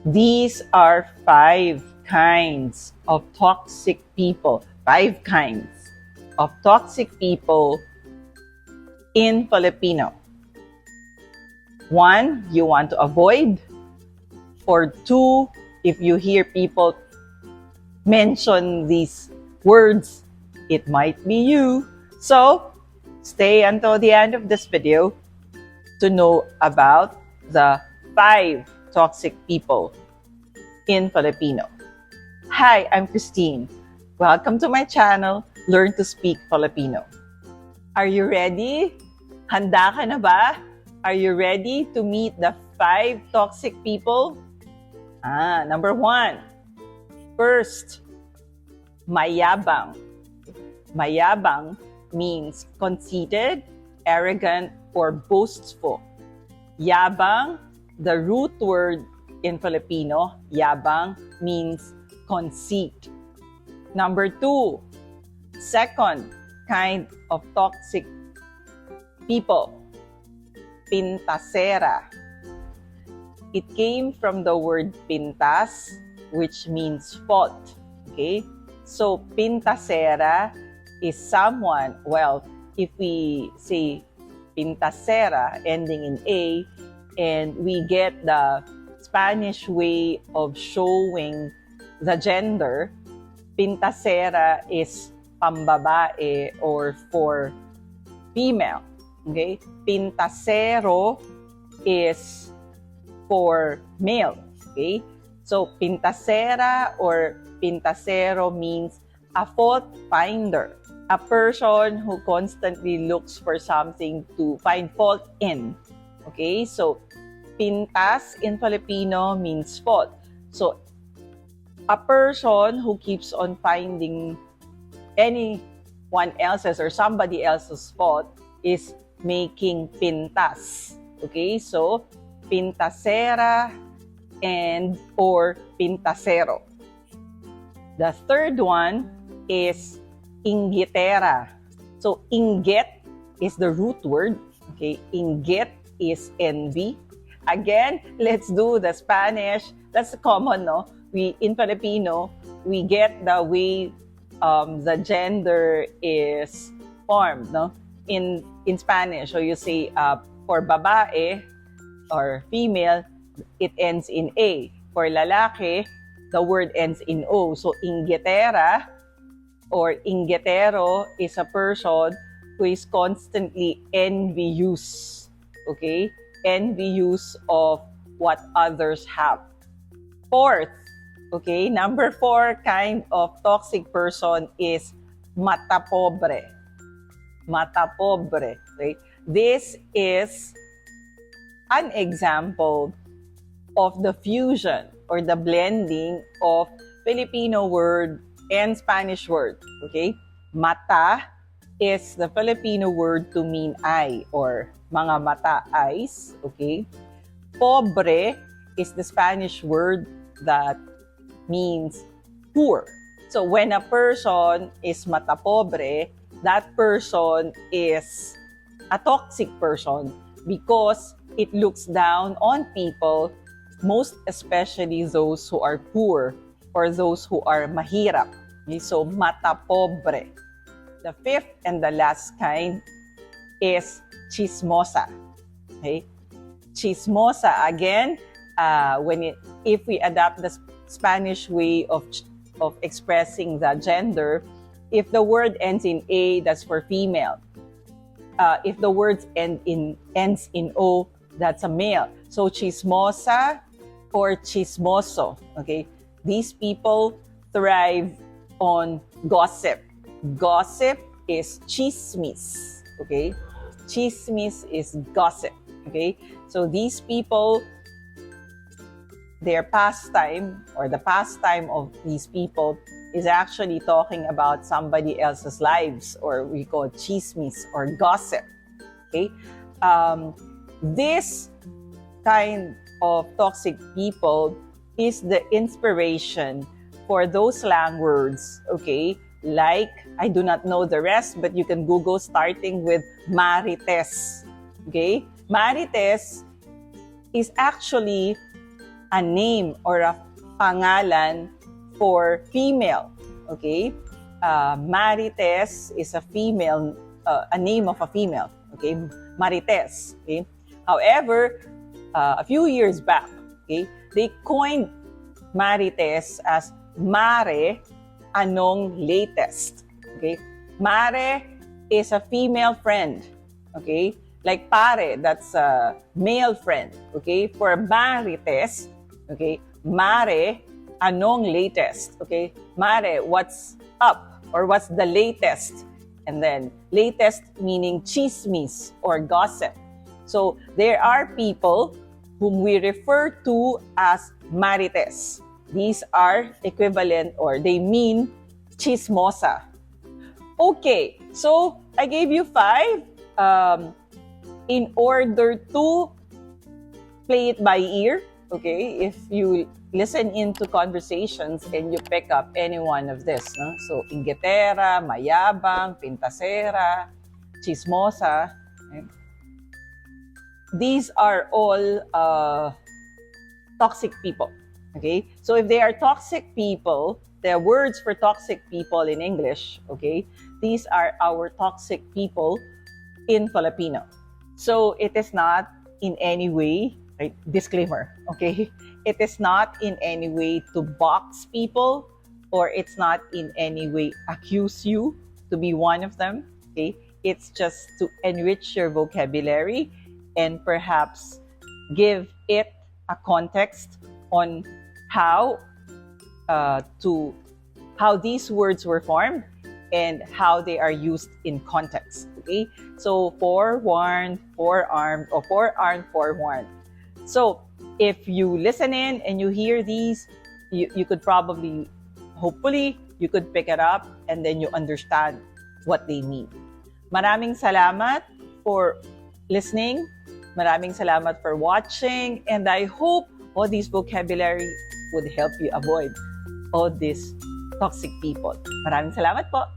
These are 5 kinds of toxic people. 5 kinds of toxic people in Filipino. 1, you want to avoid. Or 2, if you hear people mention these words, it might be you. So, stay until the end of this video to know about the 5 toxic people in Filipino. Hi, I'm Christine. Welcome to my channel, Learn to Speak Filipino. Are you ready? Handa ka na ba? Are you ready to meet the 5 toxic people? Number 1. First, mayabang. Mayabang means conceited, arrogant, or boastful. Yabang, the root word in Filipino, yabang, means conceit. Number 2, second kind of toxic people, pintasera. It came from the word pintas, which means fault. Okay? So, pintasera is someone, well, if we say pintasera ending in A, and we get the Spanish way of showing the gender, pintasera is pambabae or for female. Okay? Pintasero is for male. Okay? So, pintasera or pintasero means a fault finder, a person who constantly looks for something to find fault in. Okay? So, pintas in Filipino means fault. So, a person who keeps on finding anyone else's or somebody else's fault is making pintas. Okay? So, pintasera and or pintasero. The third one is inggitera. So, inggit is the root word. Okay, inggit is envy. Again, let's do the Spanish. That's common, no? In Filipino, we get the way the gender is formed, no? In Spanish, so you say for babae or female, it ends in A. For lalaki, the word ends in O. So, inggitera or inggitero is a person who is constantly envious. Okay? Envious of what others have. Fourth, okay, number 4 kind of toxic person is matapobre. Matapobre. Okay? This is an example of the fusion or the blending of Filipino word and Spanish word. Okay? Mata is the Filipino word to mean eye or mga mata, eyes. Okay? Pobre is the Spanish word that means poor. So when a person is matapobre, that person is a toxic person because it looks down on people, most especially those who are poor or those who are mahirap. Okay, so matapobre. The 5th and the last kind is chismosa. Okay? Chismosa, again, if we adapt the Spanish way of expressing the gender, if the word ends in A, that's for female. If the word ends in O, that's a male. So chismosa or chismoso. Okay, these people thrive on gossip. Gossip is chismis. Okay, chismis is gossip. Okay, so these people, their pastime or the pastime of these people is actually talking about somebody else's lives, or we call chismis or gossip. Okay, this kind of toxic people is the inspiration for those slang words. Okay, like I do not know the rest, but you can Google starting with marites. Okay, marites is actually a name or a pangalan for female. Okay? Marites is a female, a name of a female. Okay? Marites. Okay? However, a few years back, okay, they coined Marites as Mare, anong latest. Okay? Mare is a female friend. Okay? Like pare, that's a male friend. Okay? For Marites, okay, Mare, anong latest. Okay? Mare, what's up or what's the latest? And then latest meaning chismis or gossip. So there are people whom we refer to as marites. These are equivalent or they mean chismosa. Okay, so I gave you 5 in order to play it by ear. Okay, if you listen into conversations and you pick up any one of this, no? So inggitera, mayabang, pintasera, chismosa. Okay? These are all toxic people. Okay, so if they are toxic people, the words for toxic people in English, okay, these are our toxic people in Filipino. So it is not in any way, right, disclaimer, okay, it is not in any way to box people, or it's not in any way accuse you to be one of them. Okay, it's just to enrich your vocabulary and perhaps give it a context on how these words were formed and how they are used in context. Okay, so forewarned, forearmed, or forearmed, forewarned. So if you listen in and you hear these, you could probably, hopefully, you could pick it up and then you understand what they mean. Maraming salamat for listening. Maraming salamat for watching. And I hope all these vocabulary would help you avoid all these toxic people. Maraming salamat po.